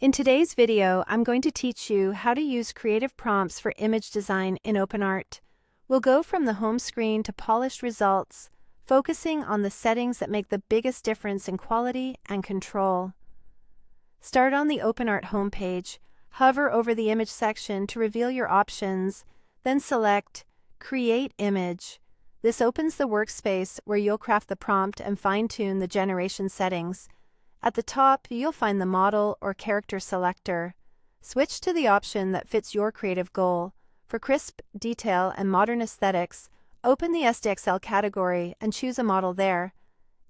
In today's video, I'm going to teach you how to use creative prompts for image design in OpenArt. We'll go from the home screen to polished results, focusing on the settings that make the biggest difference in quality and control. Start on the OpenArt homepage, hover over the image section to reveal your options, then select Create Image. This opens the workspace where you'll craft the prompt and fine-tune the generation settings. At the top, you'll find the model or character selector. Switch to the option that fits your creative goal. For crisp detail and modern aesthetics, open the SDXL category and choose a model there.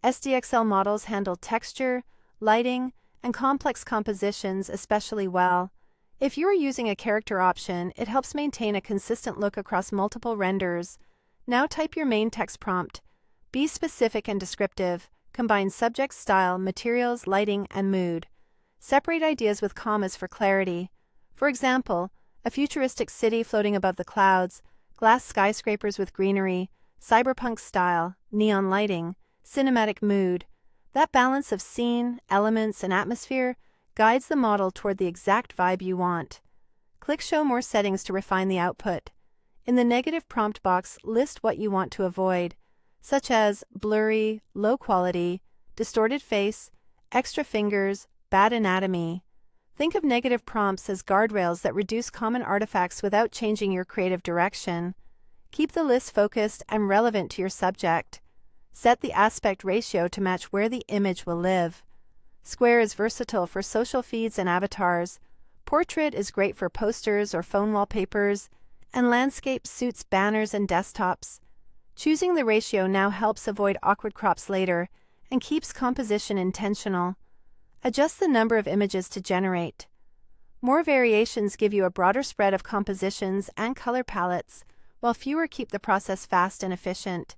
SDXL models handle texture, lighting, and complex compositions especially well. If you are using a character option, it helps maintain a consistent look across multiple renders. Now type your main text prompt. Be specific and descriptive. Combine subject, style, materials, lighting, and mood. Separate ideas with commas for clarity. For example, a futuristic city floating above the clouds, glass skyscrapers with greenery, cyberpunk style, neon lighting, cinematic mood. That balance of scene, elements, and atmosphere guides the model toward the exact vibe you want. Click Show More Settings to refine the output. In the negative prompt box, list what you want to avoid, such as blurry, low quality, distorted face, extra fingers, bad anatomy. Think of negative prompts as guardrails that reduce common artifacts without changing your creative direction. Keep the list focused and relevant to your subject. Set the aspect ratio to match where the image will live. Square is versatile for social feeds and avatars. Portrait is great for posters or phone wallpapers, and landscape suits banners and desktops. Choosing the ratio now helps avoid awkward crops later and keeps composition intentional. Adjust the number of images to generate. More variations give you a broader spread of compositions and color palettes, while fewer keep the process fast and efficient.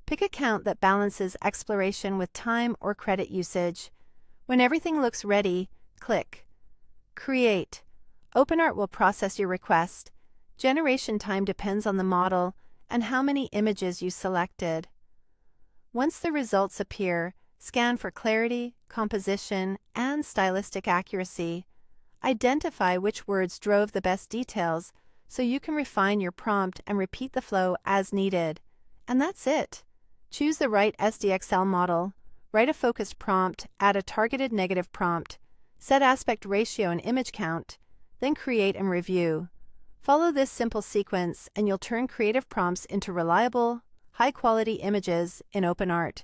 Pick a count that balances exploration with time or credit usage. When everything looks ready, click Create. OpenArt will process your request. Generation time depends on the model and how many images you selected. Once the results appear, scan for clarity, composition, and stylistic accuracy. Identify which words drove the best details so you can refine your prompt and repeat the flow as needed. And that's it. Choose the right SDXL model, write a focused prompt, add a targeted negative prompt, set aspect ratio and image count, then create and review. Follow this simple sequence and you'll turn creative prompts into reliable, high-quality images in OpenArt.